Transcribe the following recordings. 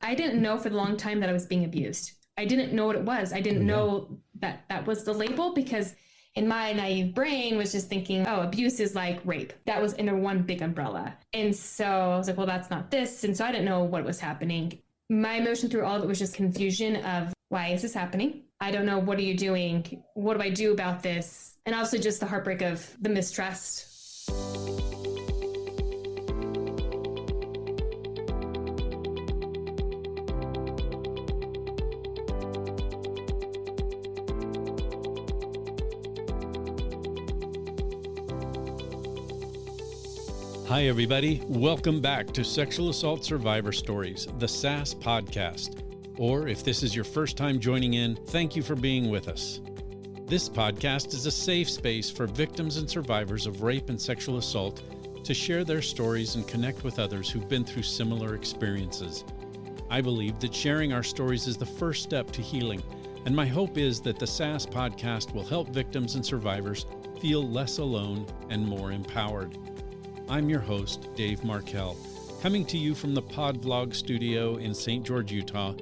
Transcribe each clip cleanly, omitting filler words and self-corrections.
I didn't know for the long time that I was being abused. I didn't know what it was. I didn't know that that was the label, because in my naive brain was just thinking, oh, abuse is like rape. That was under one big umbrella. And so I was like, well, that's not this. And so I didn't know what was happening. My emotion through all of it was just confusion of, why is this happening? I don't know. What are you doing? What do I do about this? And also just the heartbreak of the mistrust. Hi, everybody. Welcome back to Sexual Assault Survivor Stories, the SAS podcast. Or if this is your first time joining in, thank you for being with us. This podcast is a safe space for victims and survivors of rape and sexual assault to share their stories and connect with others who've been through similar experiences. I believe that sharing our stories is the first step to healing, and my hope is that the SAS podcast will help victims and survivors feel less alone and more empowered. I'm your host, Dave Markel, coming to you from the Pod Vlog studio in St. George, Utah,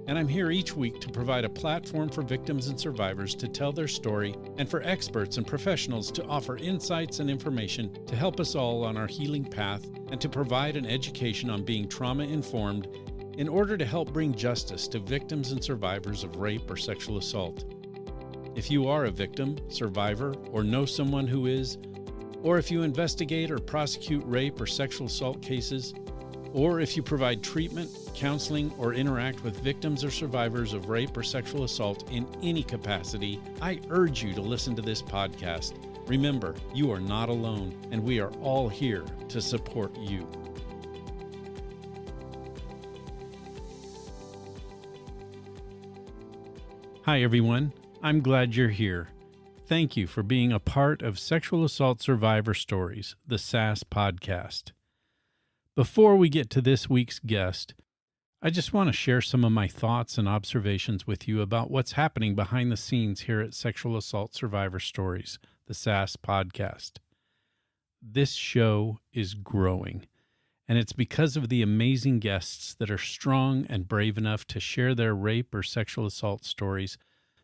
and I'm here each week to provide a platform for victims and survivors to tell their story and for experts and professionals to offer insights and information to help us all on our healing path and to provide an education on being trauma-informed in order to help bring justice to victims and survivors of rape or sexual assault. If you are a victim, survivor, or know someone who is, or if you investigate or prosecute rape or sexual assault cases, or if you provide treatment, counseling, or interact with victims or survivors of rape or sexual assault in any capacity, I urge you to listen to this podcast. Remember, you are not alone, and we are all here to support you. Hi, everyone. I'm glad you're here. Thank you for being a part of Sexual Assault Survivor Stories, the SAS podcast. Before we get to this week's guest, I just want to share some of my thoughts and observations with you about what's happening behind the scenes here at Sexual Assault Survivor Stories, the SAS podcast. This show is growing, and it's because of the amazing guests that are strong and brave enough to share their rape or sexual assault stories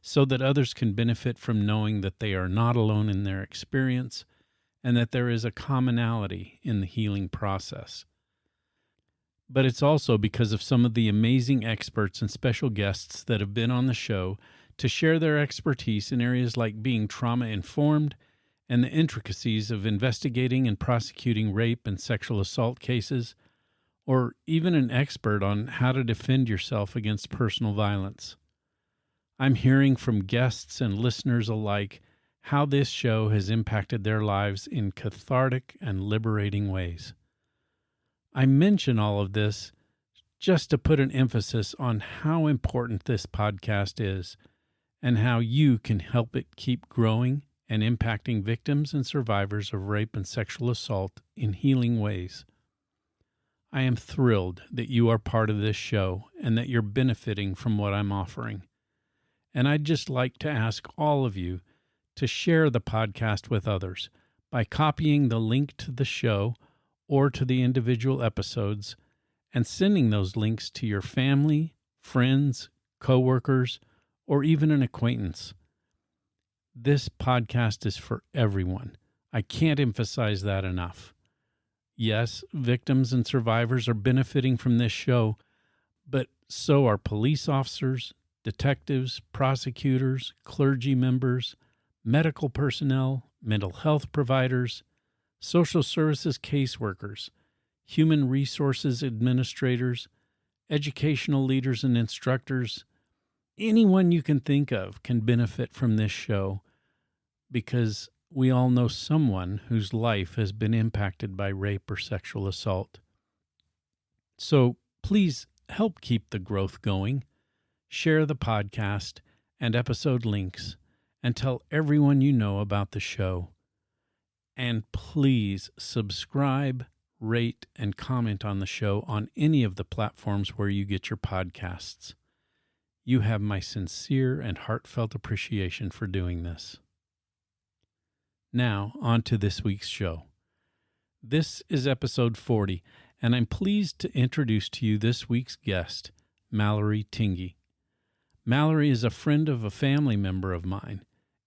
so that others can benefit from knowing that they are not alone in their experience and that there is a commonality in the healing process. But it's also because of some of the amazing experts and special guests that have been on the show to share their expertise in areas like being trauma-informed and the intricacies of investigating and prosecuting rape and sexual assault cases, or even an expert on how to defend yourself against personal violence. I'm hearing from guests and listeners alike how this show has impacted their lives in cathartic and liberating ways. I mention all of this just to put an emphasis on how important this podcast is and how you can help it keep growing and impacting victims and survivors of rape and sexual assault in healing ways. I am thrilled that you are part of this show and that you're benefiting from what I'm offering. And I'd just like to ask all of you to share the podcast with others by copying the link to the show or to the individual episodes and sending those links to your family, friends, coworkers, or even an acquaintance. This podcast is for everyone. I can't emphasize that enough. Yes, victims and survivors are benefiting from this show, but so are police officers, detectives, prosecutors, clergy members, medical personnel, mental health providers, social services caseworkers, human resources administrators, educational leaders and instructors. Anyone you can think of can benefit from this show because we all know someone whose life has been impacted by rape or sexual assault. So please help keep the growth going. Share the podcast and episode links and tell everyone you know about the show. And please subscribe, rate, and comment on the show on any of the platforms where you get your podcasts. You have my sincere and heartfelt appreciation for doing this. Now, on to this week's show. This is episode 40, and I'm pleased to introduce to you this week's guest, Mallory Tingey. Mallory is a friend of a family member of mine,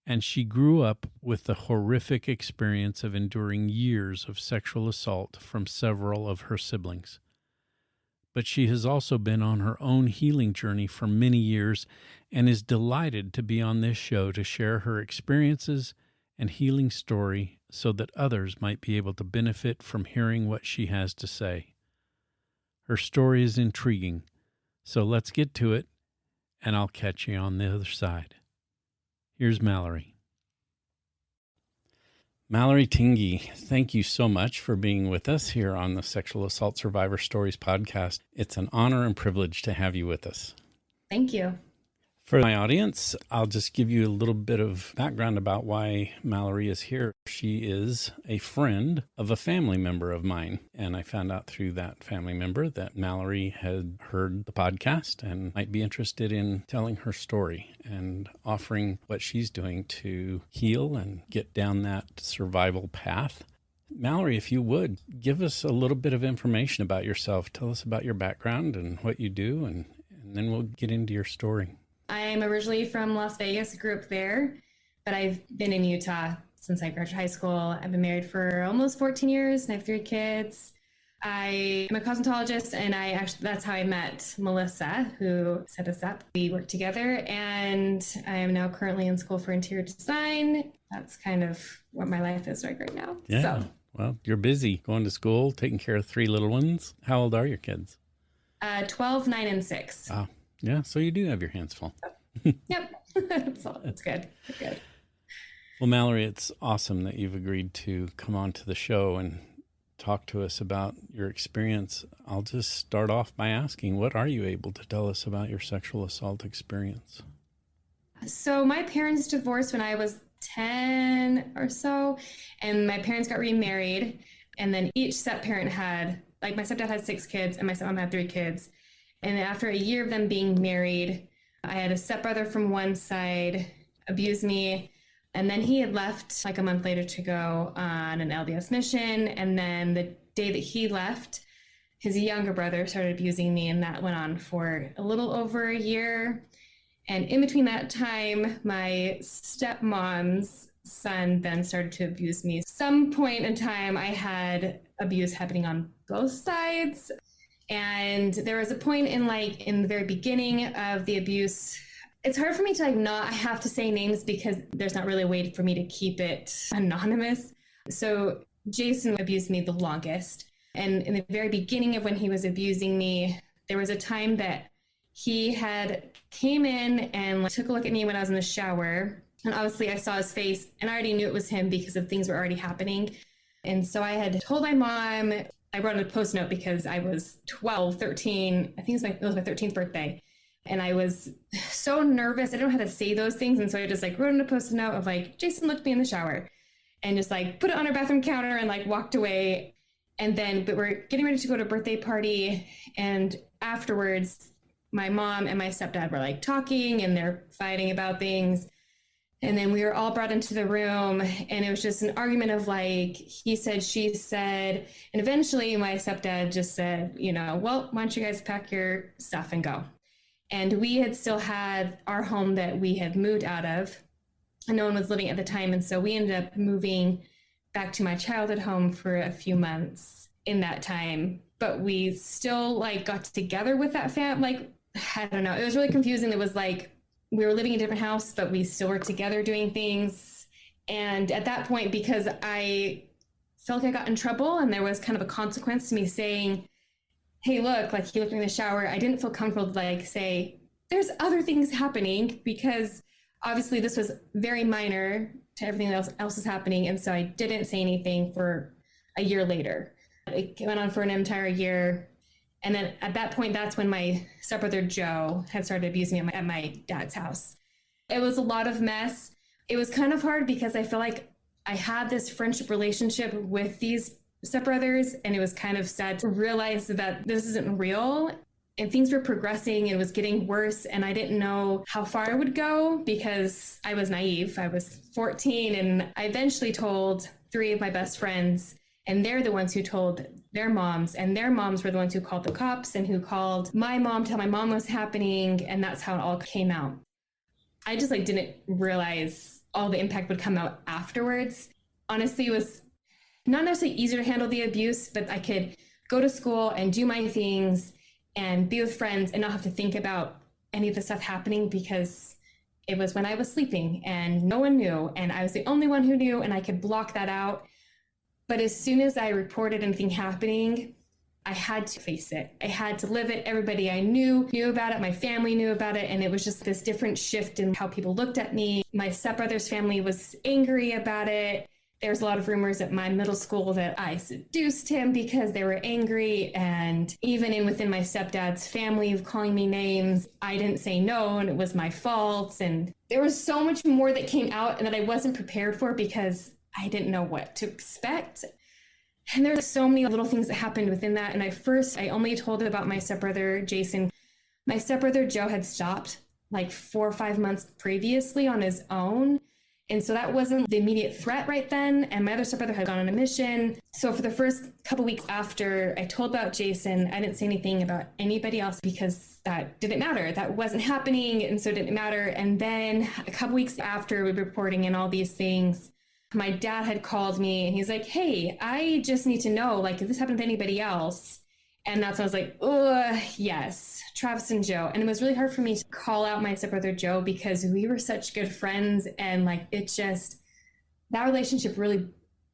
and she grew up with the horrific experience of enduring years of sexual assault from several of her siblings. But she has also been on her own healing journey for many years and is delighted to be on this show to share her experiences and healing story so that others might be able to benefit from hearing what she has to say. Her story is intriguing, so let's get to it, and I'll catch you on the other side. Here's Mallory. Mallory Tingey, thank you so much for being with us here on the Sexual Assault Survivor Stories podcast. It's an honor and privilege to have you with us. Thank you. For my audience, I'll just give you a little bit of background about why Mallory is here. She is a friend of a family member of mine, and I found out through that family member that Mallory had heard the podcast and might be interested in telling her story and offering what she's doing to heal and get down that survival path. Mallory, if you would, give us a little bit of information about yourself. Tell us about your background and what you do, and then we'll get into your story. I'm originally from Las Vegas, grew up there, but I've been in Utah since I graduated high school. I've been married for almost 14 years and I have 3 kids. I am a cosmetologist, and that's how I met Melissa, who set us up. We worked together, and I am now currently in school for interior design. That's kind of what my life is right now. Yeah. So, well, you're busy going to school, taking care of 3 little ones. How old are your kids? 12, 9, and 6. Wow. Yeah, so you do have your hands full. Yep. That's good. Good. Well, Mallory, it's awesome that you've agreed to come on to the show and talk to us about your experience. I'll just start off by asking, what are you able to tell us about your sexual assault experience? So my parents divorced when I was 10 or so, and my parents got remarried, and then each step-parent had, like, my stepdad had 6 kids and my stepmom had 3 kids. And after a year of them being married, I had a stepbrother from one side abuse me. And then he had left like a month later to go on an LDS mission. And then the day that he left, his younger brother started abusing me. And that went on for a little over a year. And in between that time, my stepmom's son then started to abuse me. Some point in time, I had abuse happening on both sides. And there was a point in the very beginning of the abuse. It's hard for me to I have to say names because there's not really a way for me to keep it anonymous. So Jason abused me the longest. And in the very beginning of when he was abusing me, there was a time that he had came in and took a look at me when I was in the shower. And obviously I saw his face and I already knew it was him because of things were already happening. And so I had told my mom. I wrote a post note because I was 12, 13. I think it was my 13th birthday. And I was so nervous. I don't know how to say those things. And so I just wrote in a post note of Jason looked at me in the shower, and just put it on our bathroom counter and walked away. And then, but we're getting ready to go to a birthday party. And afterwards, my mom and my stepdad were talking, and they're fighting about things. And then we were all brought into the room, and it was just an argument of he said, she said. And eventually my stepdad just said, well, why don't you guys pack your stuff and go? And we had still had our home that we had moved out of, and no one was living at the time. And so we ended up moving back to my childhood home for a few months in that time. But we still got together with that family. I don't know. It was really confusing. It was we were living in a different house, but we still were together doing things. And at that point, because I felt I got in trouble and there was kind of a consequence to me saying, hey, look, he looked in the shower, I didn't feel comfortable to say, there's other things happening, because obviously this was very minor to everything else is happening. And so I didn't say anything for a year later. It went on for an entire year. And then at that point, that's when my stepbrother Joe had started abusing me at my dad's house. It was a lot of mess. It was kind of hard because I feel like I had this friendship relationship with these stepbrothers, and it was kind of sad to realize that this isn't real. And things were progressing, it was getting worse, and I didn't know how far I would go because I was naive. I was 14, and I eventually told 3 of my best friends. And they're the ones who told their moms, and their moms were the ones who called the cops and who called my mom to tell my mom what's happening. And that's how it all came out. I just like didn't realize all the impact would come out afterwards. Honestly, it was not necessarily easier to handle the abuse, but I could go to school and do my things and be with friends and not have to think about any of the stuff happening, because it was when I was sleeping and no one knew, and I was the only one who knew, and I could block that out. But as soon as I reported anything happening, I had to face it. I had to live it. Everybody I knew about it. My family knew about it. And it was just this different shift in how people looked at me. My stepbrother's family was angry about it. There's a lot of rumors at my middle school that I seduced him because they were angry. And even within my stepdad's family of calling me names, I didn't say no and it was my fault. And there was so much more that came out and that I wasn't prepared for because I didn't know what to expect. And there's so many little things that happened within that. And I only told about my stepbrother, Jason. My stepbrother, Joe, had stopped like 4 or 5 months previously on his own. And so that wasn't the immediate threat right then. And my other stepbrother had gone on a mission. So for the first couple weeks after I told about Jason, I didn't say anything about anybody else because that didn't matter. That wasn't happening. And so it didn't matter. And then a couple weeks after we were reporting and all these things, my dad had called me and he's like, hey, I just need to know, like, if this happened to anybody else. And that's when I was like, oh, yes, Travis and Joe. And it was really hard for me to call out my stepbrother Joe because we were such good friends. And like, that relationship really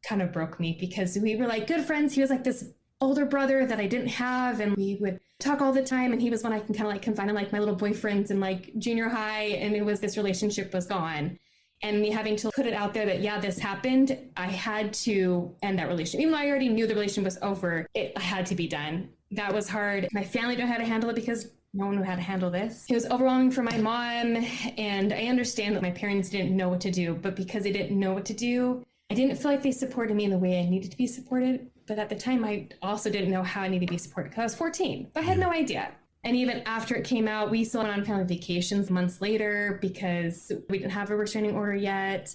kind of broke me because we were like good friends. He was like this older brother that I didn't have. And we would talk all the time. And he was one I can kind of like confine in like my little boyfriends in like junior high. And this relationship was gone. And me having to put it out there that, yeah, this happened, I had to end that relationship. Even though I already knew the relationship was over, it had to be done. That was hard. My family didn't know how to handle it because no one knew how to handle this. It was overwhelming for my mom. And I understand that my parents didn't know what to do, but because they didn't know what to do, I didn't feel like they supported me in the way I needed to be supported. But at the time, I also didn't know how I needed to be supported because I was 14. But I had no idea. And even after it came out, we still went on family vacations months later because we didn't have a restraining order yet.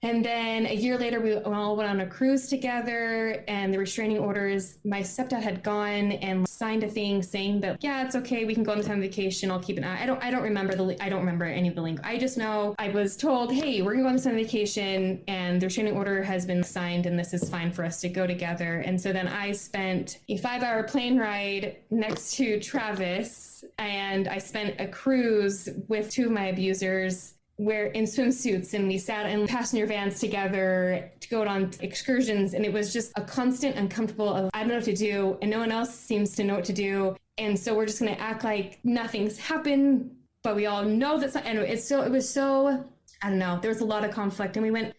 And then a year later, we all went on a cruise together, and the restraining orders, my stepdad had gone and signed a thing saying that, yeah, it's okay, we can go on the family vacation, I'll keep an eye. I don't remember any of the lingo. I just know I was told, hey, we're gonna go on this family vacation and the restraining order has been signed and this is fine for us to go together. And so then I spent a 5-hour plane ride next to Travis, and I spent a cruise with 2 of my abusers we're in swimsuits, and we sat in passenger vans together to go on excursions. And it was just a constant uncomfortable of, I don't know what to do. And no one else seems to know what to do. And so we're just going to act like nothing's happened, but we all know that's not, and it was so, I don't know, there was a lot of conflict. And we went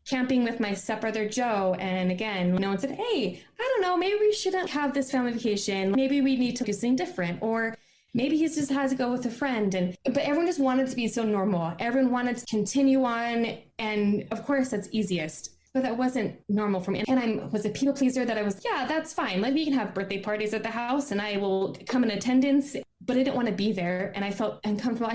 camping with my stepbrother Joe. And again, no one said, hey, I don't know, maybe we shouldn't have this family vacation. Maybe we need to do something different. Or maybe he just has to go with a friend. But everyone just wanted to be so normal. Everyone wanted to continue on. And of course, that's easiest. But that wasn't normal for me. And I was a people pleaser that I was, yeah, that's fine. Like, we can have birthday parties at the house and I will come in attendance. But I didn't want to be there. And I felt uncomfortable.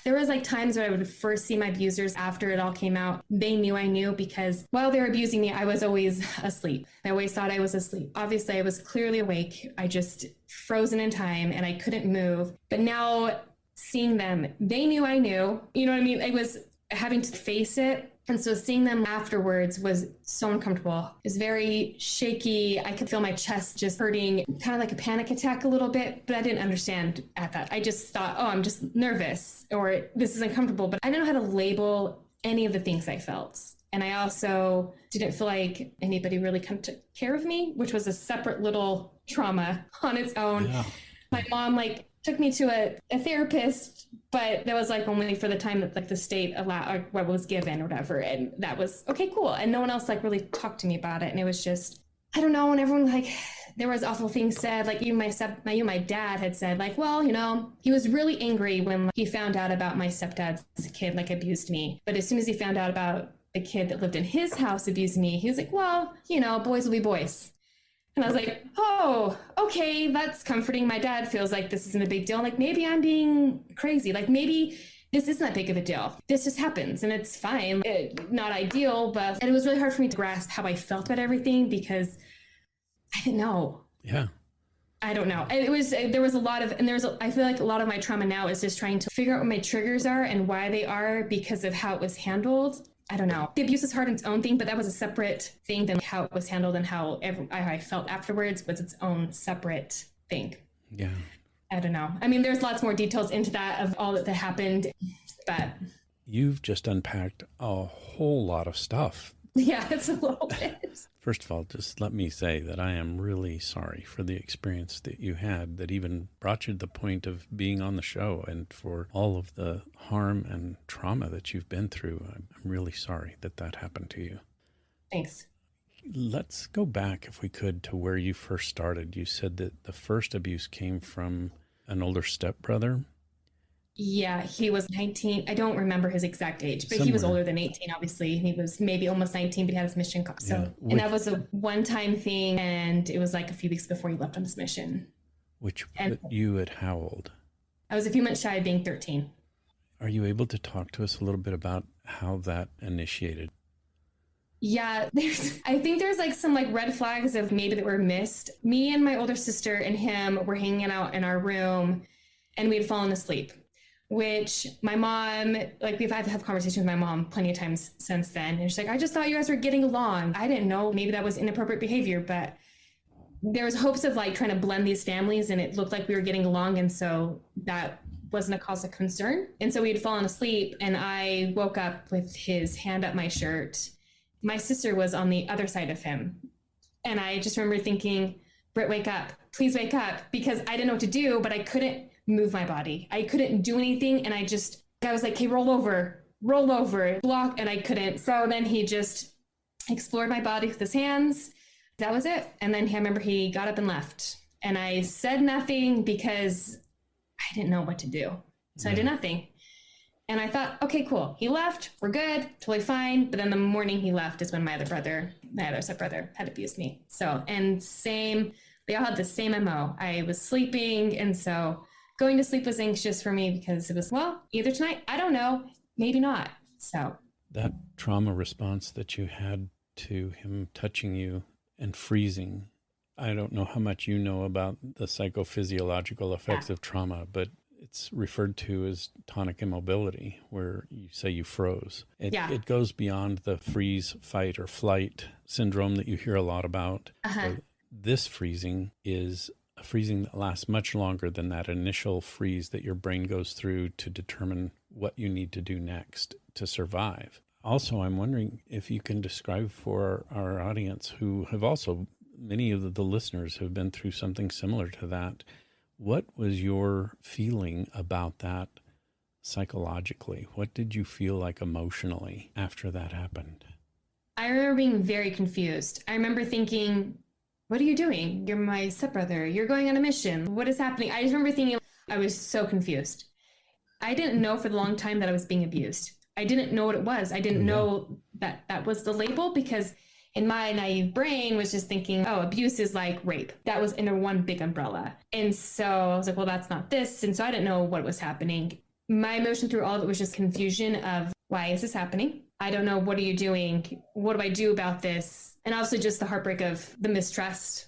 There was like times where I would first see my abusers after it all came out. They knew I knew because while they were abusing me, I was always asleep. I always thought I was asleep. Obviously, I was clearly awake. I just frozen in time and I couldn't move. But now seeing them, they knew I knew. You know what I mean? I was having to face it. And so seeing them afterwards was so uncomfortable. It was very shaky. I could feel my chest just hurting, kind of like a panic attack a little bit, but I didn't understand at that. I just thought, oh, I'm just nervous or this is uncomfortable, but I didn't know how to label any of the things I felt. And I also didn't feel like anybody really took care of me, which was a separate little trauma on its own. Yeah. My mom took me to a therapist, but that was only for the time that the state allowed, or what was given or whatever. And that was okay, cool. And no one else really talked to me about it. And it was just, I don't know. And everyone there was awful things said, even my dad had said well, he was really angry when he found out about my stepdad's kid, abused me. But as soon as he found out about the kid that lived in his house abused me, he was well, boys will be boys. And I was like, oh, okay, that's comforting. My dad feels like this isn't a big deal. Maybe I'm being crazy. Maybe this isn't that big of a deal. This just happens and it's fine. Not ideal, and it was really hard for me to grasp how I felt about everything because I didn't know. Yeah. I don't know. I feel like a lot of my trauma now is just trying to figure out what my triggers are and why they are because of how it was handled. I don't know. The abuse is hard in its own thing, but that was a separate thing than how it was handled and how I felt afterwards was its own separate thing. Yeah. I don't know. I mean, there's lots more details into that of all that happened, but you've just unpacked a whole lot of stuff. Yeah, it's a little bit. First of all, just let me say that I am really sorry for the experience that you had that even brought you to the point of being on the show and for all of the harm and trauma that you've been through. I'm really sorry that that happened to you. Thanks. Let's go back, if we could, to where you first started. You said that the first abuse came from an older stepbrother. Yeah, he was 19. I don't remember his exact age, but he was older than 18, obviously. He was maybe almost 19, but he had his mission. And that was a one-time thing, and it was like a few weeks before he left on his mission. Which you at how old? I was a few months shy of being 13. Are you able to talk to us a little bit about how that initiated? Yeah, I think there's like some like red flags of maybe that were missed. Me and my older sister and him were hanging out in our room, and we had fallen asleep. Which my mom, like we've had to have conversations with my mom plenty of times since then. And she's like, I just thought you guys were getting along. I didn't know, maybe that was inappropriate behavior, but there was hopes of like trying to blend these families and it looked like we were getting along. And so that wasn't a cause of concern. And so we had fallen asleep and I woke up with his hand up my shirt. My sister was on the other side of him. And I just remember thinking, Britt, wake up, please wake up, because I didn't know what to do, but I couldn't move my body. I couldn't do anything. And I was like, hey, roll over, block. And I couldn't. So then he just explored my body with his hands. That was it. And then I remember he got up and left. And I said nothing because I didn't know what to do. So I did nothing. And I thought, okay, cool. He left. We're good. Totally fine. But then the morning he left is when my other stepbrother had abused me. So, and they all had the same MO. I was sleeping. And so going to sleep was anxious for me because it was, well, either tonight, I don't know, maybe not. So that trauma response that you had to him touching you and freezing, I don't know how much you know about the psychophysiological effects of trauma, but it's referred to as tonic immobility, where you say you froze. It goes beyond the freeze, fight, or flight syndrome that you hear a lot about. This freezing is a freezing that lasts much longer than that initial freeze that your brain goes through to determine what you need to do next to survive. Also, I'm wondering if you can describe for our audience who have also, many of the listeners have been through something similar to that. What was your feeling about that psychologically? What did you feel like emotionally after that happened? I remember being very confused. I remember thinking, what are you doing? You're my stepbrother. You're going on a mission. What is happening? I just remember thinking, I was so confused. I didn't know for the long time that I was being abused. I didn't know what it was. I didn't know that was the label because in my naive brain was just thinking, oh, abuse is like rape. That was under one big umbrella. And so I was like, well, that's not this. And so I didn't know what was happening. My emotion through all of it was just confusion of why is this happening? I don't know. What are you doing? What do I do about this? And also just the heartbreak of the mistrust.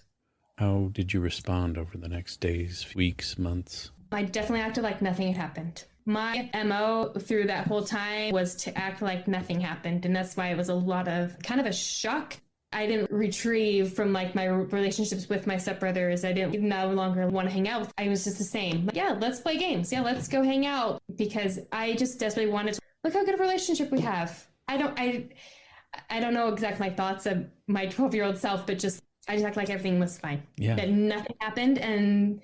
How did you respond over the next days, weeks, months? I definitely acted like nothing had happened. My MO through that whole time was to act like nothing happened. And that's why it was a lot of kind of a shock. I didn't retrieve from like my relationships with my stepbrothers. I didn't no longer want to hang out. I was just the same. Yeah, let's play games. Yeah, let's go hang out. Because I just desperately wanted to look how good a relationship we have. I don't know exactly my thoughts of my 12-year-old self, but I just act like everything was fine. Yeah. That nothing happened. And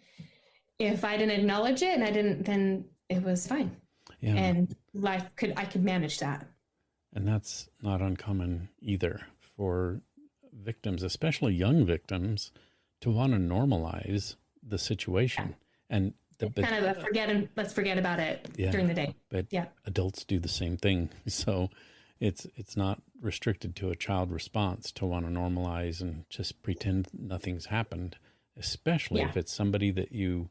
if I didn't acknowledge it then it was fine. Yeah. And I could manage that. And that's not uncommon either for victims, especially young victims, to want to normalize the situation. Yeah. And kind of let's forget about it during the day. But adults do the same thing. So it's not restricted to a child response to want to normalize and just pretend nothing's happened, especially if it's somebody that you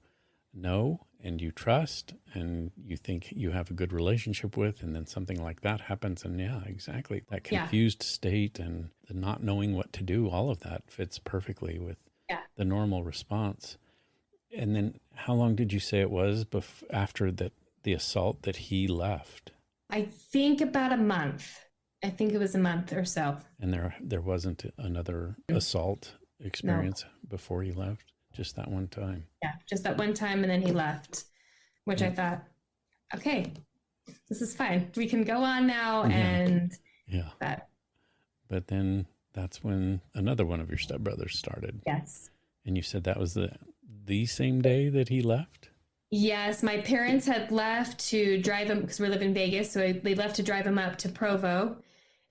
know and you trust and you think you have a good relationship with, and then something like that happens. And yeah, exactly. That confused state and the not knowing what to do, all of that fits perfectly with the normal response. And then how long did you say it was after the assault that he left? I think about a month. I think it was a month or so. And there wasn't another assault experience before he left? Just that one time? Yeah, just that one time, and then he left, which I thought, okay, this is fine. We can go on now. And But then that's when another one of your stepbrothers started. Yes. And you said that was the same day that he left? Yes, my parents had left to drive him, because we live in Vegas, so they left to drive him up to Provo.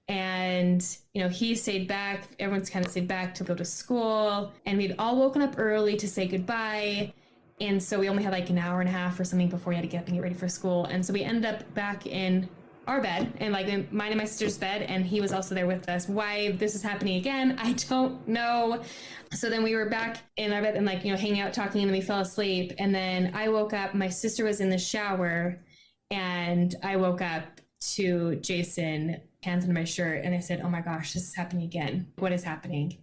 And, he stayed back. Everyone's kind of stayed back to go to school. And we'd all woken up early to say goodbye. And so we only had like an hour and a half or something before we had to get up and get ready for school. And so we ended up back in our bed, and like mine and my sister's bed, and he was also there with us. Why this is happening again, I don't know. So then we were back in our bed and hanging out, talking, and then we fell asleep. And then I woke up, my sister was in the shower, and I woke up to Jason, hands under my shirt, and I said, oh my gosh, this is happening again. What is happening?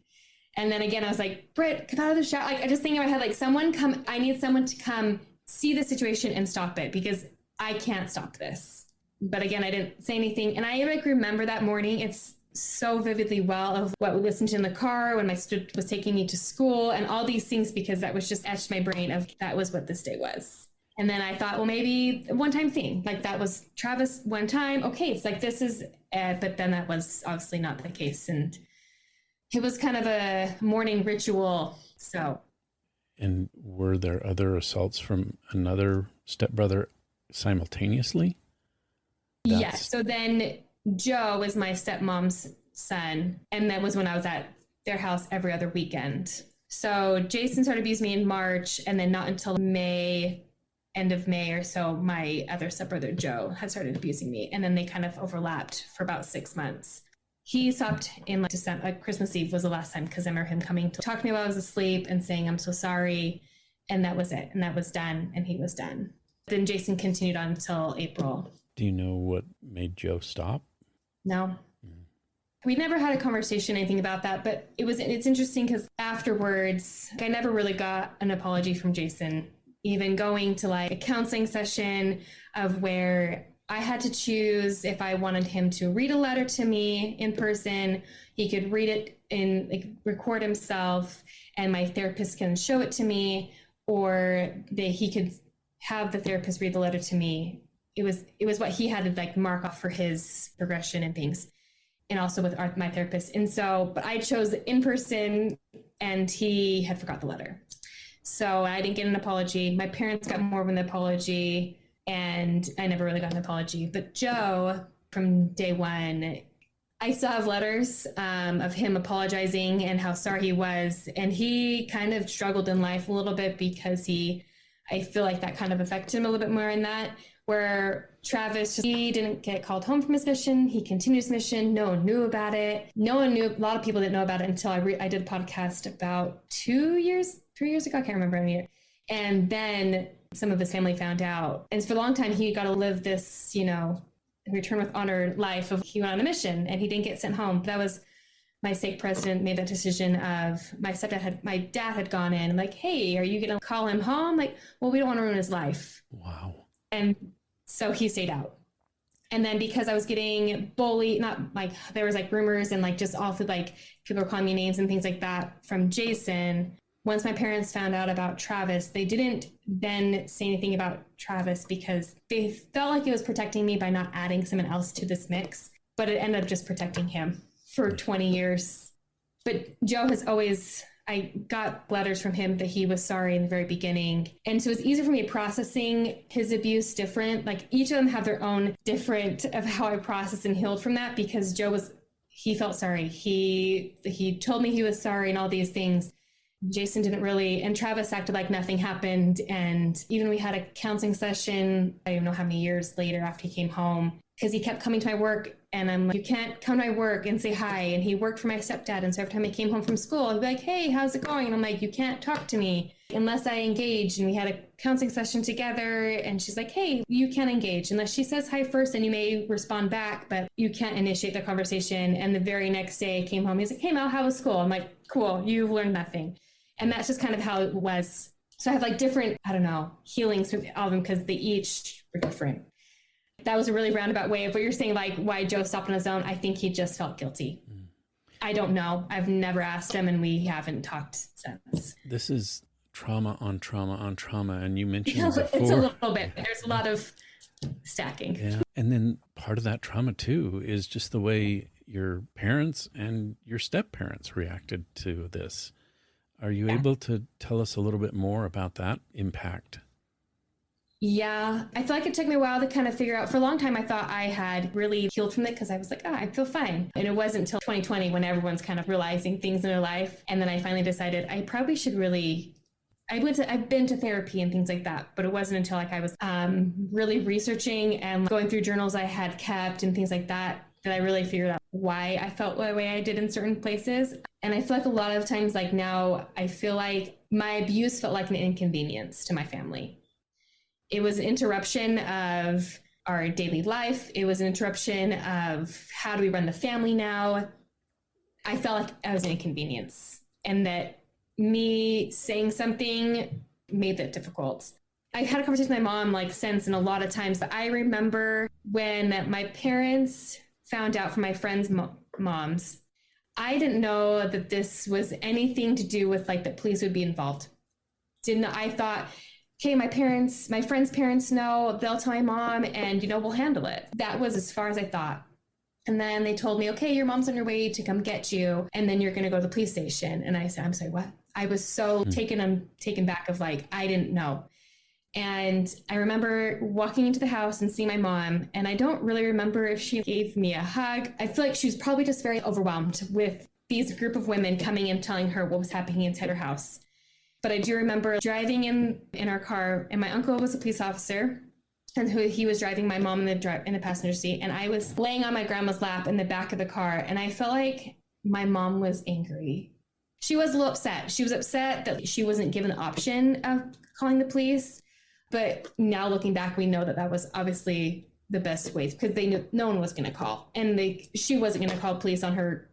And then again, I was like, Britt, come out of the shower. Like, I just think in my head, like, I need someone to come see the situation and stop it, because I can't stop this. But again, I didn't say anything. And I remember that morning. It's so vividly well of what we listened to in the car when my sister was taking me to school and all these things, because that was just etched my brain of that was what this day was. And then I thought, well, maybe a one-time thing. Like, that was Travis one time. Okay, it's like this is, but then that was obviously not the case. And it was kind of a morning ritual. So. And were there other assaults from another stepbrother simultaneously? Yes. So then Joe was my stepmom's son. And that was when I was at their house every other weekend. So Jason started abusing me in March, and then not until end of May or so, my other stepbrother Joe had started abusing me. And then they kind of overlapped for about 6 months. He stopped in like December, Christmas Eve was the last time, because I remember him coming to talk to me while I was asleep and saying, I'm so sorry. And that was it. And that was done. And he was done. Then Jason continued on until April. Do you know what made Joe stop? No. We never had a conversation, anything about that, but it's interesting because afterwards, I never really got an apology from Jason, even going to like a counseling session of where I had to choose if I wanted him to read a letter to me in person. He could read it and record himself, and my therapist can show it to me, or he could have the therapist read the letter to me. It was what he had to mark off for his progression and things, and also with my therapist. And so, but I chose in person, and he had forgot the letter. So I didn't get an apology. My parents got more of an apology, and I never really got an apology. But Joe, from day one, I still have letters of him apologizing and how sorry he was. And he kind of struggled in life a little bit because I feel like that kind of affected him a little bit more in that. Where Travis, he didn't get called home from his mission. He continued his mission. No one knew about it. No one knew. A lot of people didn't know about it until I did a podcast about 3 years ago. I can't remember any year. And then some of his family found out. And for a long time, he got to live this, return with honor life of he went on a mission and he didn't get sent home. That was my stake president made that decision of my dad had gone in and like, hey, are you going to call him home? Like, well, we don't want to ruin his life. Wow. And so he stayed out. And then because I was getting bullied, there was rumors and just awful, people were calling me names and things like that from Jason. Once my parents found out about Travis, they didn't then say anything about Travis because they felt like it was protecting me by not adding someone else to this mix, but it ended up just protecting him for 20 years. But Joe has always, I got letters from him that he was sorry in the very beginning. And so it's easier for me processing his abuse different. Each of them have their own different of how I processed and healed from that because Joe he felt sorry. He told me he was sorry and all these things. Jason didn't really, and Travis acted like nothing happened. And even we had a counseling session, I don't know how many years later after he came home, because he kept coming to my work And I'm like, you can't come to my work and say hi. And he worked for my stepdad. And so every time I came home from school, I'd be like, hey, how's it going? And I'm like, you can't talk to me unless I engage. And we had a counseling session together. And she's like, hey, you can't engage unless she says hi first, and you may respond back, but you can't initiate the conversation. And the very next day I came home, he's like, hey, Mel, how was school? I'm like, cool, you've learned nothing. And that's just kind of how it was. So I have like different, I don't know, healings from all of them because they each were different. That was a really roundabout way of what you're saying, like why Joe stopped on his own. I think he just felt guilty. I don't know. I've never asked him, and we haven't talked since. This is trauma on trauma on trauma. And you mentioned before, it's a little bit. There's a lot of stacking. Yeah. And then part of that trauma too is just the way your parents and your step parents reacted to this. Are you able to tell us a little bit more about that impact? Yeah, I feel like it took me a while to kind of figure out. For a long time, I thought I had really healed from it because I was like, I feel fine. And it wasn't until 2020 when everyone's kind of realizing things in their life. And then I finally decided I probably should really, I've been to therapy and things like that, but it wasn't until like I was really researching and going through journals I had kept and things like that I really figured out why I felt the way I did in certain places. And I feel like a lot of times, like now, I feel like my abuse felt like an inconvenience to my family. It was an interruption of our daily life. It was an interruption of how do we run the family now. I felt like I was an inconvenience, and that me saying something made that difficult. I had a conversation with my mom like since, and a lot of times, but I remember when my parents found out from my friends' moms, I didn't know that this was anything to do with like that police would be involved. I thought, okay, my friends' parents know, they'll tell my mom and, we'll handle it. That was as far as I thought. And then they told me, okay, your mom's on her way to come get you, and then you're going to go to the police station. And I said, I'm sorry, what? I was so taken back of like, I didn't know. And I remember walking into the house and seeing my mom, and I don't really remember if she gave me a hug. I feel like she was probably just very overwhelmed with these group of women coming and telling her what was happening inside her house. But I do remember driving in our car, and my uncle was a police officer, and he was driving my mom in the passenger seat, and I was laying on my grandma's lap in the back of the car, and I felt like my mom was angry. She was a little upset. She was upset that she wasn't given the option of calling the police. But now looking back, we know that was obviously the best way, because they knew no one was going to call, and she wasn't going to call police on her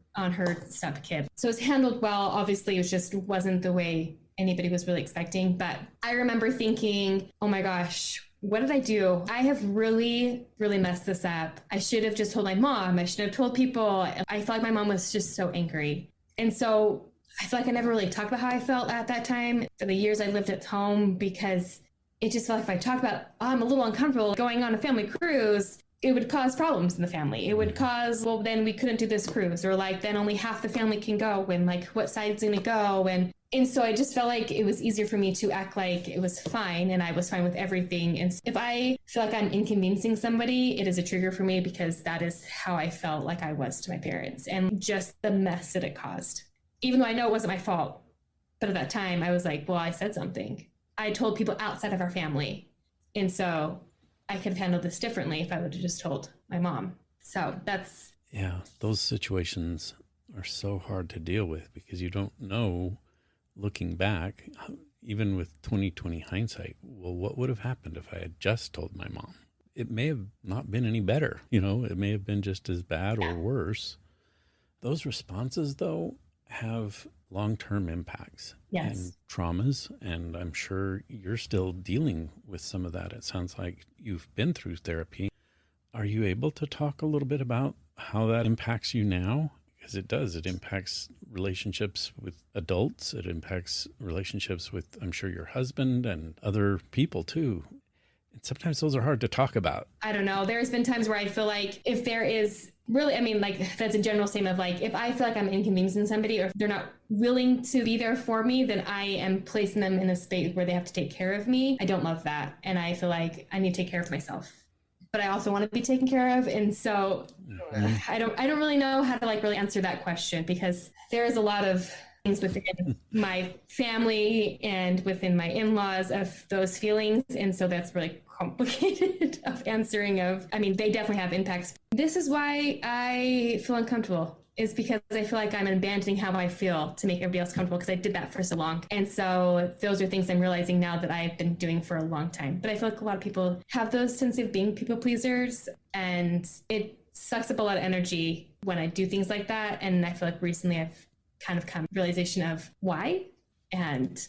step kid. So it was handled well. Obviously, it just wasn't the way anybody was really expecting. But I remember thinking, oh my gosh, what did I do? I have really, really messed this up. I should have just told my mom. I should have told people. I felt like my mom was just so angry. And so I feel like I never really talked about how I felt at that time for the years I lived at home, because it just felt like if I talked about, I'm a little uncomfortable going on a family cruise, it would cause problems in the family. It would cause, well, then we couldn't do this cruise, or like, then only half the family can go, and like, what side's going to go? And so I just felt like it was easier for me to act like it was fine, and I was fine with everything. And if I feel like I'm inconveniencing somebody, it is a trigger for me, because that is how I felt like I was to my parents, and just the mess that it caused. Even though I know it wasn't my fault, but at that time I was like, well, I said something. I told people outside of our family. And so I could have handled this differently if I would have just told my mom. So that's... Yeah, those situations are so hard to deal with, because you don't know, looking back, even with 2020 hindsight, well, what would have happened if I had just told my mom? It may have not been any better. It may have been just as bad or worse. Those responses, though, have long-term impacts and traumas, and I'm sure you're still dealing with some of that. It sounds like you've been through therapy. Are you able to talk a little bit about how that impacts you now? Because it does. It impacts relationships with adults. It impacts relationships with, I'm sure, your husband and other people too. And sometimes those are hard to talk about. I don't know. There's been times where I feel like if there is really, like that's a general statement of like, if I feel like I'm inconveniencing somebody, or if they're not willing to be there for me, then I am placing them in a space where they have to take care of me. I don't love that. And I feel like I need to take care of myself, but I also want to be taken care of. And so I don't really know how to like really answer that question, because there is a lot of things within my family and within my in-laws of those feelings. And so that's really complicated of answering they definitely have impacts. This is why I feel uncomfortable, is because I feel like I'm abandoning how I feel to make everybody else comfortable, because I did that for so long. And so those are things I'm realizing now that I've been doing for a long time. But I feel like a lot of people have those sense of being people pleasers, and it sucks up a lot of energy when I do things like that. And I feel like recently I've kind of come to the realization of why. And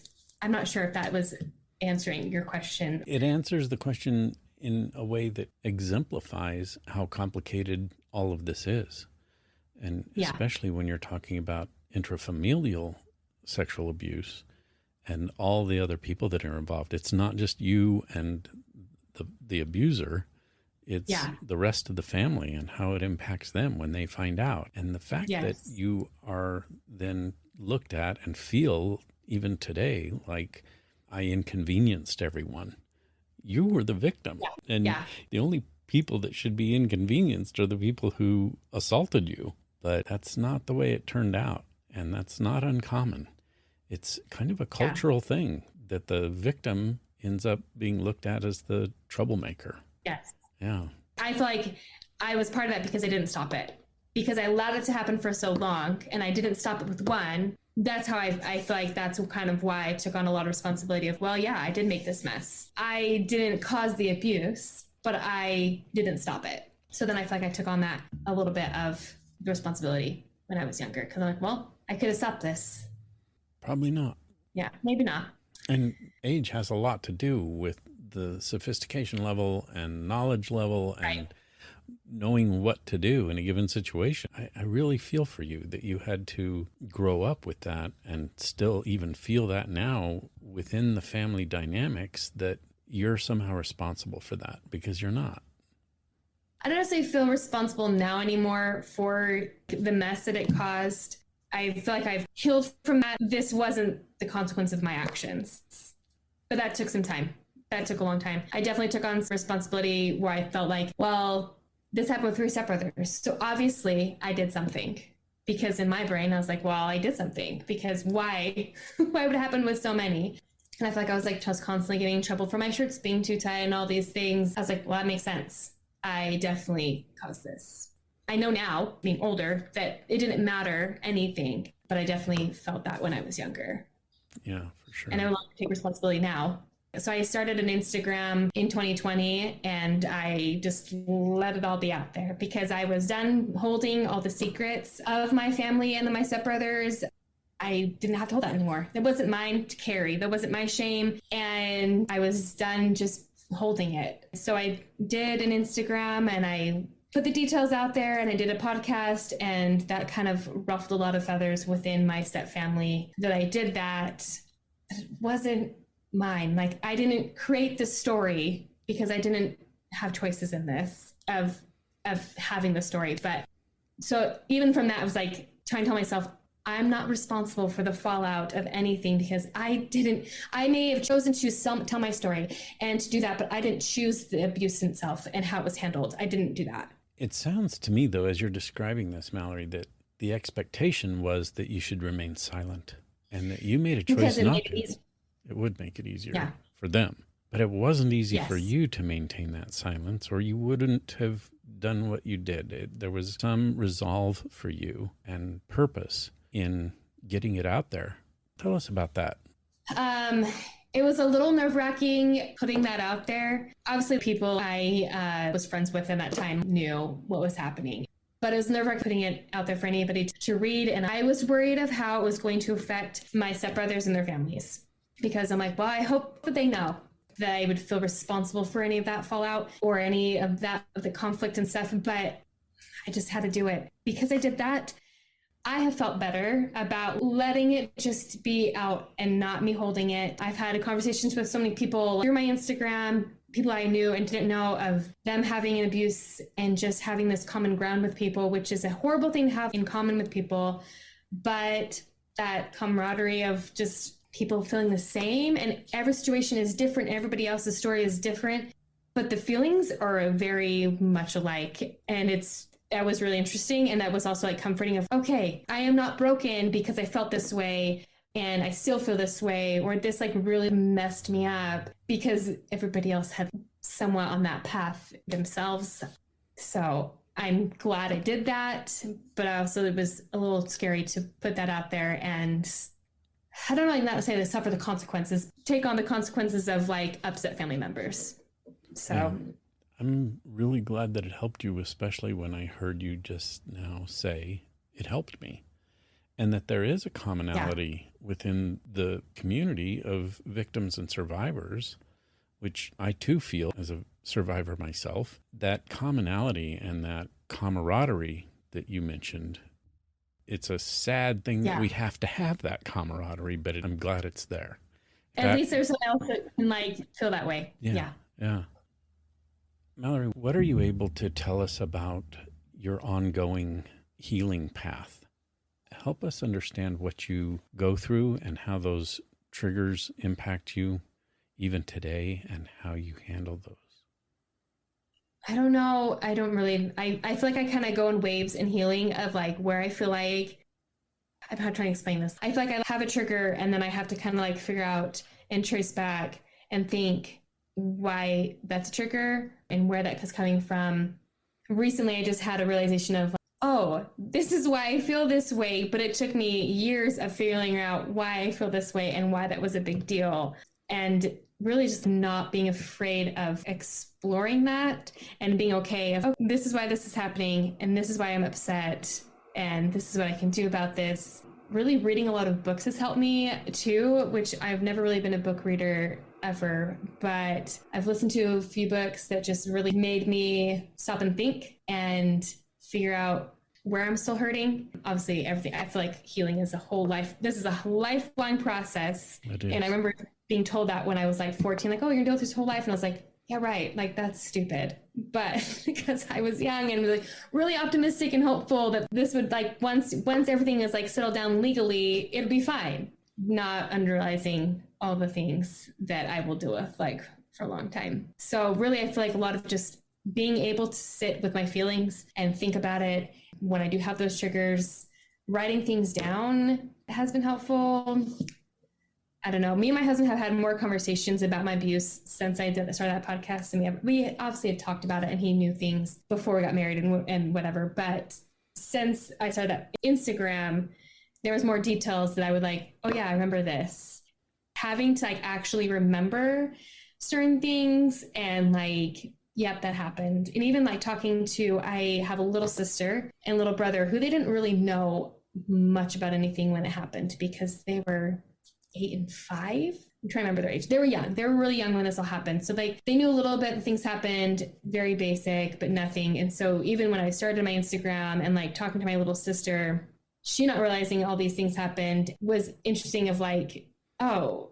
I'm not sure if that was answering your question. It answers the question in a way that exemplifies how complicated all of this is. And especially when you're talking about intra-familial sexual abuse and all the other people that are involved. It's not just you and the abuser. It's the rest of the family and how it impacts them when they find out. And the fact that you are then looked at and feel, even today, like I inconvenienced everyone. You were the victim. And the only people that should be inconvenienced are the people who assaulted you. But that's not the way it turned out. And that's not uncommon. It's kind of a cultural thing that the victim ends up being looked at as the troublemaker. Yes. Yeah. I feel like I was part of that because I didn't stop it. Because I allowed it to happen for so long and I didn't stop it with one. That's how I feel like that's kind of why I took on a lot of responsibility of, well, yeah, I did make this mess. I didn't cause the abuse, but I didn't stop it. So then I feel like I took on that a little bit of the responsibility when I was younger. Because I'm like, well, I could have stopped this. Probably not. Yeah, maybe not. And age has a lot to do with the sophistication level and knowledge level and knowing what to do in a given situation. I really feel for you that you had to grow up with that and still even feel that now within the family dynamics, that you're somehow responsible for that, because you're not. I don't necessarily feel responsible now anymore for the mess that it caused. I feel like I've healed from that. This wasn't the consequence of my actions, but that took some time. That took a long time. I definitely took on responsibility where I felt like, well, this happened with 3 stepbrothers. So obviously I did something, because in my brain, I was like, well, I did something, because why would it happen with so many? And I feel like I was just constantly getting in trouble for my shirts being too tight and all these things. I was like, well, that makes sense. I definitely caused this. I know now, being older, that it didn't matter anything, but I definitely felt that when I was younger. Yeah, for sure. And I want to take responsibility now. So I started an Instagram in 2020 and I just let it all be out there, because I was done holding all the secrets of my family and my stepbrothers. I didn't have to hold that anymore. That wasn't mine to carry. That wasn't my shame. And I was done just holding it. So I did an Instagram and I put the details out there, and I did a podcast, and that kind of ruffled a lot of feathers within my step family that I did that. It wasn't mine. Like, I didn't create the story because I didn't have choices in this of having the story. But so even from that, I was like trying to tell myself, I'm not responsible for the fallout of anything, because I may have chosen to tell my story and to do that, but I didn't choose the abuse itself and how it was handled. I didn't do that. It sounds to me, though, as you're describing this, Mallory, that the expectation was that you should remain silent, and that you made a choice not to. It would make it easier for them. But it wasn't easy for you to maintain that silence, or you wouldn't have done what you did. There was some resolve for you and purpose in getting it out there. Tell us about that. It was a little nerve-wracking putting that out there. Obviously, people I was friends with at that time knew what was happening. But it was nerve-wracking putting it out there for anybody to read. And I was worried of how it was going to affect my stepbrothers and their families. Because I'm like, well, I hope that they know that I would feel responsible for any of that fallout or any of that, the conflict and stuff. But I just had to do it. Because I did that, I have felt better about letting it just be out and not me holding it. I've had conversations with so many people through my Instagram, people I knew and didn't know, of them having an abuse and just having this common ground with people, which is a horrible thing to have in common with people. But that camaraderie of just people feeling the same, and every situation is different. Everybody else's story is different, but the feelings are very much alike. And that was really interesting. And that was also like comforting of, okay, I am not broken because I felt this way and I still feel this way, or this like really messed me up because everybody else had somewhat on that path themselves. So I'm glad I did that, but also it was a little scary to put that out there, and I don't know, I'm not saying to suffer the consequences, take on the consequences of like upset family members. So yeah. I'm really glad that it helped you, especially when I heard you just now say it helped me, and that there is a commonality within the community of victims and survivors, which I too feel as a survivor myself. That commonality and that camaraderie that you mentioned, it's a sad thing that we have to have that camaraderie, but I'm glad it's there. At least there's someone else that can like feel that way. Yeah. Mallory, what are you able to tell us about your ongoing healing path? Help us understand what you go through and how those triggers impact you even today and how you handle those. I don't know. I don't really, I feel like I kind of go in waves in healing of like where I feel like, I'm not trying to explain this. I feel like I have a trigger and then I have to kind of like figure out and trace back and think why that's a trigger and where that is coming from. Recently, I just had a realization of, oh, this is why I feel this way, but it took me years of figuring out why I feel this way and why that was a big deal. And really just not being afraid of exploring that and being okay of, oh, this is why this is happening and this is why I'm upset and this is what I can do about this. Really reading a lot of books has helped me too, which I've never really been a book reader ever, but I've listened to a few books that just really made me stop and think and figure out where I'm still hurting. Obviously, everything. I feel like healing is a whole life. This is a lifelong process. And I remember being told that when I was like 14, like, oh, you're gonna deal with this whole life. And I was like, yeah, right. Like, that's stupid. But because I was young and was like really optimistic and hopeful that this would like, once everything is like settled down legally, it'd be fine. Not underrealizing all the things that I will deal with like for a long time. So really, I feel like a lot of just being able to sit with my feelings and think about it when I do have those triggers, writing things down has been helpful. I don't know. Me and my husband have had more conversations about my abuse since I started that podcast. And we obviously had talked about it and he knew things before we got married and whatever. But since I started that Instagram, there was more details that I would like, oh yeah, I remember this. Having to like actually remember certain things and like, yep, that happened. And even like I have a little sister and little brother who they didn't really know much about anything when it happened because they were 8 and 5. I'm trying to remember their age. They were young. They were really young when this all happened. So they knew a little bit, things happened, very basic, but nothing. And so even when I started my Instagram and like talking to my little sister, she not realizing all these things happened was interesting of like, oh,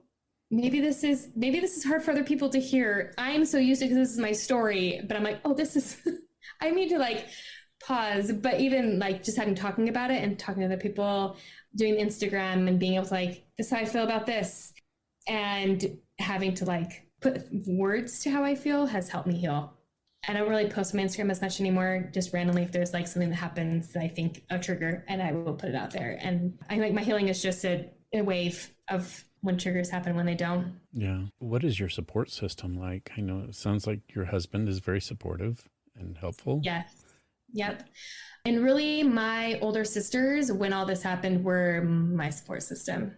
maybe this is hard for other people to hear. I'm so used to it because this is my story, but I'm like, oh, this is, I need to like pause. But even like just talking about it and talking to other people, doing Instagram and being able to like, this is how I feel about this. And having to like put words to how I feel has helped me heal. I don't really post on my Instagram as much anymore, just randomly if there's like something that happens that I think a trigger and I will put it out there. And I think my healing is just a wave of when triggers happen, when they don't. Yeah. What is your support system like? I know it sounds like your husband is very supportive and helpful. Yes. Yep. And really my older sisters, when all this happened, were my support system.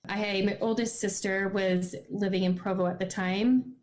My oldest sister was living in Provo at the time.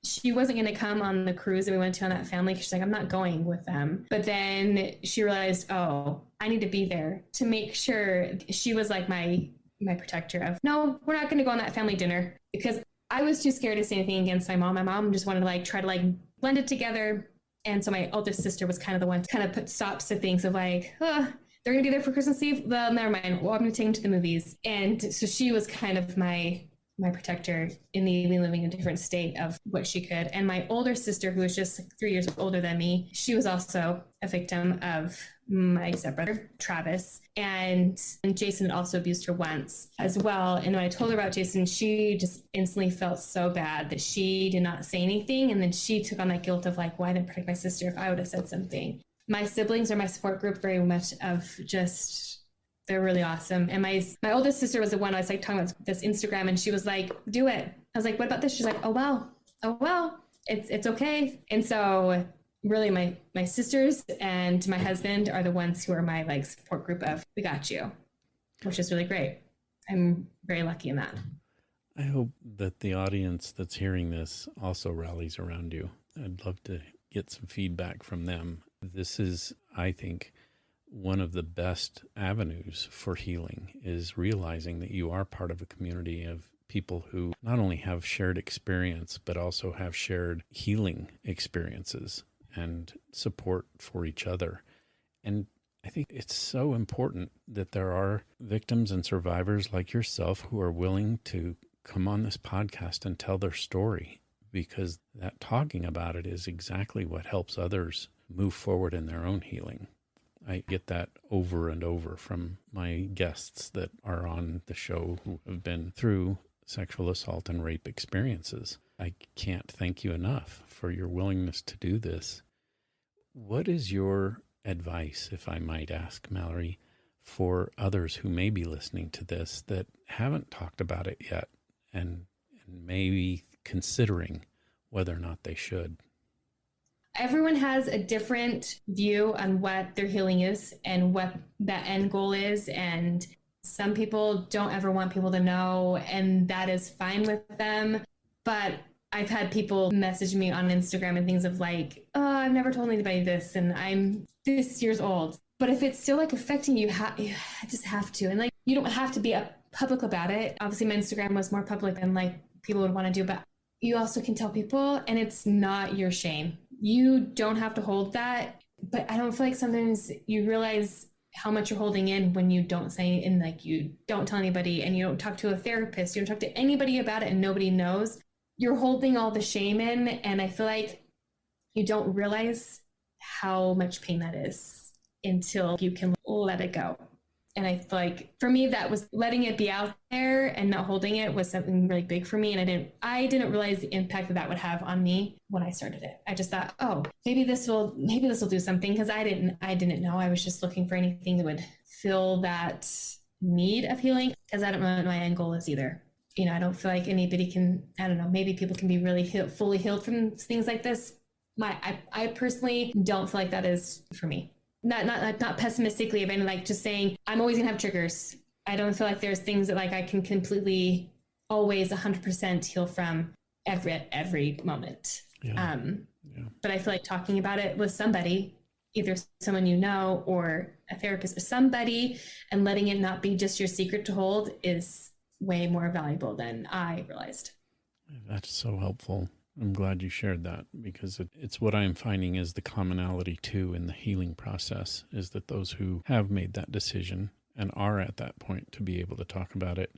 She wasn't going to come on the cruise that we went to on that family because she's like, I'm not going with them. But then she realized, oh, I need to be there to make sure. She was like my protector of, no, we're not going to go on that family dinner, because I was too scared to say anything against my mom. My mom just wanted to like try to like blend it together. And so my oldest sister was kind of the one to kind of put stops to things of like, oh, they're going to be there for Christmas Eve. Well, never mind. Well, I'm going to take them to the movies. And so she was kind of my protector in the living in a different state of what she could. And my older sister, who was just 3 years older than me, she was also a victim of my stepbrother, Travis. And Jason had also abused her once as well. And when I told her about Jason, she just instantly felt so bad that she did not say anything. And then she took on that guilt of like, why didn't I protect my sister if I would have said something? My siblings are my support group very much of just, they're really awesome. And my oldest sister was the one I was like talking about this Instagram, and she was like, do it. I was like, what about this? She's like, oh, well. it's okay. And so really my sisters and my husband are the ones who are my like support group of we got you, which is really great. I'm very lucky in that. I hope that the audience that's hearing this also rallies around you. I'd love to get some feedback from them. This is, I think, one of the best avenues for healing is realizing that you are part of a community of people who not only have shared experience, but also have shared healing experiences and support for each other. And I think it's so important that there are victims and survivors like yourself who are willing to come on this podcast and tell their story, because that talking about it is exactly what helps others move forward in their own healing. I get that over and over from my guests that are on the show who have been through sexual assault and rape experiences. I can't thank you enough for your willingness to do this. What is your advice, if I might ask, Mallory, for others who may be listening to this that haven't talked about it yet and maybe considering whether or not they should? Everyone has a different view on what their healing is and what that end goal is. And some people don't ever want people to know, and that is fine with them. But I've had people message me on Instagram and things of like, oh, I've never told anybody this, and I'm this years old. But if it's still like affecting you, you just have to. And like, you don't have to be public about it. Obviously, my Instagram was more public than like people would want to do, but you also can tell people, and it's not your shame. You don't have to hold that. But I don't feel like sometimes you realize how much you're holding in when you don't say, and like you don't tell anybody, and you don't talk to a therapist, you don't talk to anybody about it, and nobody knows. You're holding all the shame in, and I feel like you don't realize how much pain that is until you can let it go. And I feel like for me, that was letting it be out there and not holding it was something really big for me. And I didn't realize the impact that would have on me when I started it. I just thought, oh, maybe this will do something, because I didn't know. I was just looking for anything that would fill that need of healing, because I don't know what my end goal is either. You know, I don't feel like anybody can, I don't know, maybe people can be really fully healed from things like this. I personally don't feel like that is for me. Not pessimistically, but like just saying I'm always gonna have triggers. I don't feel like there's things that like I can completely always 100% heal from every moment. Yeah. But I feel like talking about it with somebody, either someone you know or a therapist or somebody, and letting it not be just your secret to hold is way more valuable than I realized. That's so helpful. I'm glad you shared that, because it's what I'm finding is the commonality too in the healing process, is that those who have made that decision and are at that point to be able to talk about it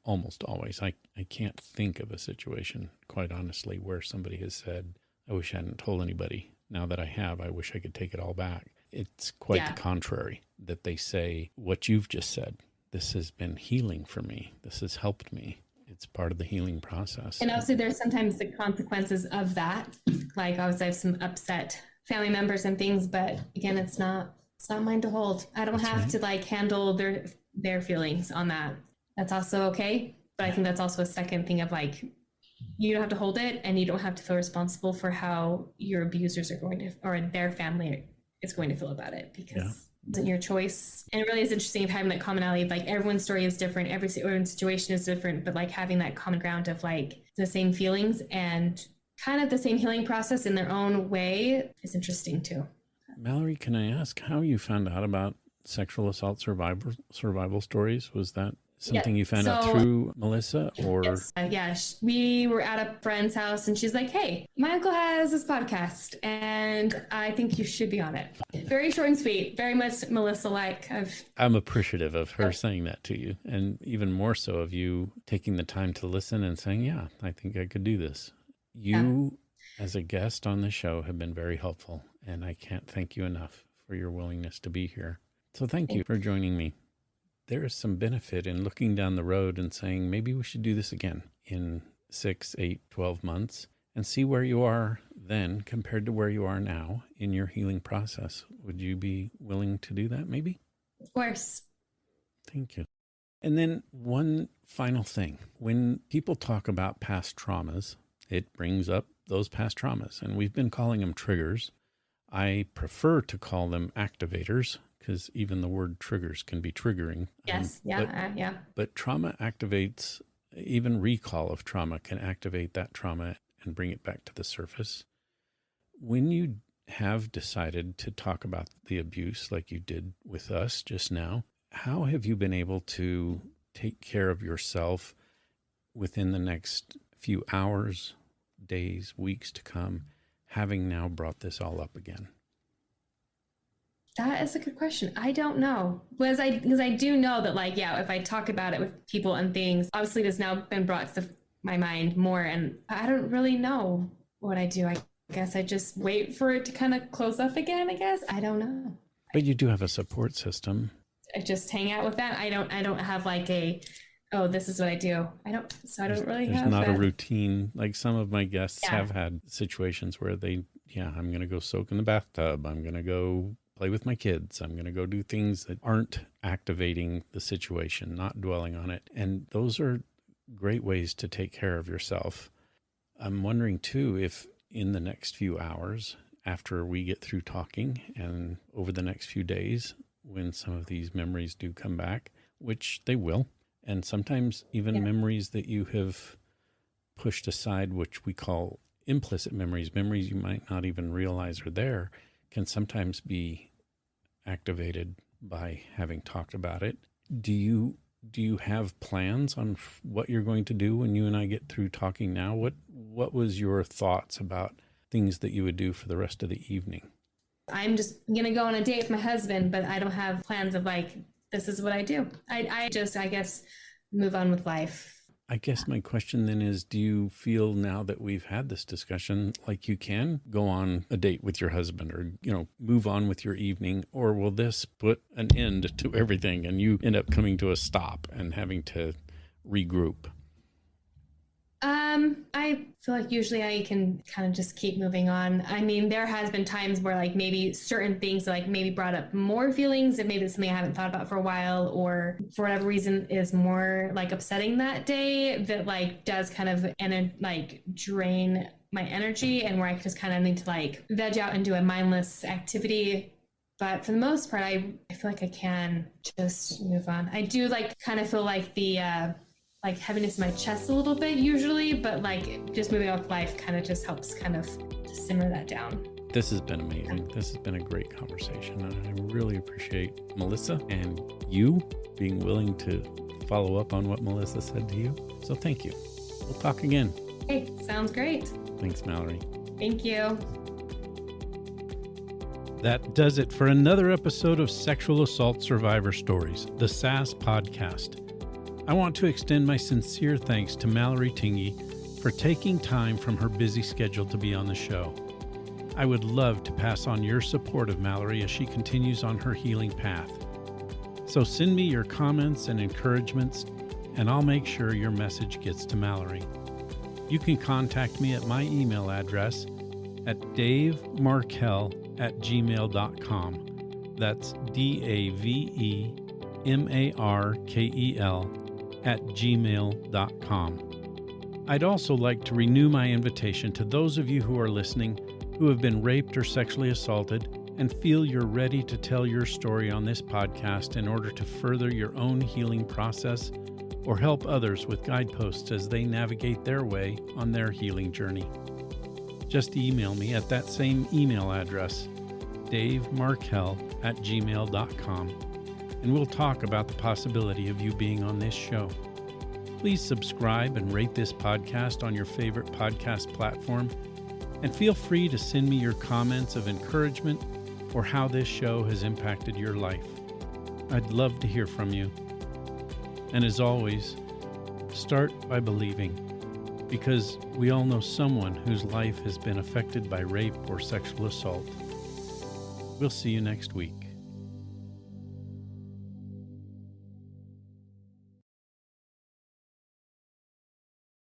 almost always. I can't think of a situation, quite honestly, where somebody has said, I wish I hadn't told anybody. Now that I have, I wish I could take it all back. It's quite the contrary, that they say what you've just said. This has been healing for me. This has helped me. It's part of the healing process. And also there's sometimes the consequences of that. Like obviously I have some upset family members and things, but again, it's not mine to hold. I don't have to like handle their feelings on that. That's also okay. But I think that's also a second thing of like, you don't have to hold it, and you don't have to feel responsible for how your abusers are going to, or their family is going to feel about it, because it isn't your choice. And it really is interesting of having that commonality. Like everyone's story is different. Everyone's situation is different, but like having that common ground of like the same feelings and kind of the same healing process in their own way is interesting too. Mallory, can I ask how you found out about sexual assault survival stories? Was that something you found out through Melissa, or? Yes. We were at a friend's house and she's like, hey, my uncle has this podcast and I think you should be on it. Very short and sweet, very much Melissa-like. I'm appreciative of her saying that to you, and even more so of you taking the time to listen and saying, yeah, I think I could do this. You, as a guest on the show, have been very helpful, and I can't thank you enough for your willingness to be here. So thank you for joining me. There is some benefit in looking down the road and saying, maybe we should do this again in 6, 8, 12 months and see where you are then compared to where you are now in your healing process. Would you be willing to do that maybe? Of course. Thank you. And then one final thing. When people talk about past traumas, it brings up those past traumas. And we've been calling them triggers. I prefer to call them activators because even the word triggers can be triggering. Yes. But trauma activates, even recall of trauma can activate that trauma and bring it back to the surface. When you have decided to talk about the abuse like you did with us just now, how have you been able to take care of yourself within the next few hours, days, weeks to come, having now brought this all up again? That is a good question. I don't know. Because I do know that, like, yeah, if I talk about it with people and things, obviously it has now been brought to my mind more, and I don't really know what I do. I guess I just wait for it to kind of close up again, I guess. I don't know. But you do have a support system. I just hang out with that. I don't have like oh, this is what I do. I don't really have. There's not that. a routine. Like some of my guests have had situations where I'm going to go soak in the bathtub. I'm going to go play with my kids. I'm going to go do things that aren't activating the situation, not dwelling on it. And those are great ways to take care of yourself. I'm wondering too, if in the next few hours, after we get through talking and over the next few days, when some of these memories do come back, which they will, and sometimes even memories that you have pushed aside, which we call implicit memories you might not even realize are there, can sometimes be activated by having talked about it. Do you have plans on what you're going to do when you and I get through talking now? What was your thoughts about things that you would do for the rest of the evening? I'm just going to go on a date with my husband, but I don't have plans of like, this is what I do. I guess, move on with life. I guess my question then is, do you feel now that we've had this discussion like you can go on a date with your husband or, move on with your evening, or will this put an end to everything and you end up coming to a stop and having to regroup? I feel like usually I can kind of just keep moving on. I mean, there has been times where like maybe certain things like maybe brought up more feelings and maybe it's something I haven't thought about for a while, or for whatever reason is more like upsetting that day that like does kind of drain my energy, and where I just kind of need to like veg out and do a mindless activity. But for the most part, I feel like I can just move on. I do like kind of feel like the like heaviness in my chest a little bit usually, but like just moving on with life kind of just helps kind of to simmer that down. This has been amazing. This has been a great conversation, and I really appreciate Melissa and you being willing to follow up on what Melissa said to you. So thank you. We'll talk again. Hey, sounds great. Thanks, Mallory. Thank you. That does it for another episode of Sexual Assault Survivor Stories, the SAS podcast. I want to extend my sincere thanks to Mallory Tingey for taking time from her busy schedule to be on the show. I would love to pass on your support of Mallory as she continues on her healing path. So send me your comments and encouragements, and I'll make sure your message gets to Mallory. You can contact me at my email address at davemarkel@gmail.com. That's DAVEMARKEL@gmail.com. I'd also like to renew my invitation to those of you who are listening who have been raped or sexually assaulted and feel you're ready to tell your story on this podcast in order to further your own healing process or help others with guideposts as they navigate their way on their healing journey. Just email me at that same email address, davemarkel@gmail.com. and we'll talk about the possibility of you being on this show. Please subscribe and rate this podcast on your favorite podcast platform, and feel free to send me your comments of encouragement or how this show has impacted your life. I'd love to hear from you. And as always, start by believing, because we all know someone whose life has been affected by rape or sexual assault. We'll see you next week.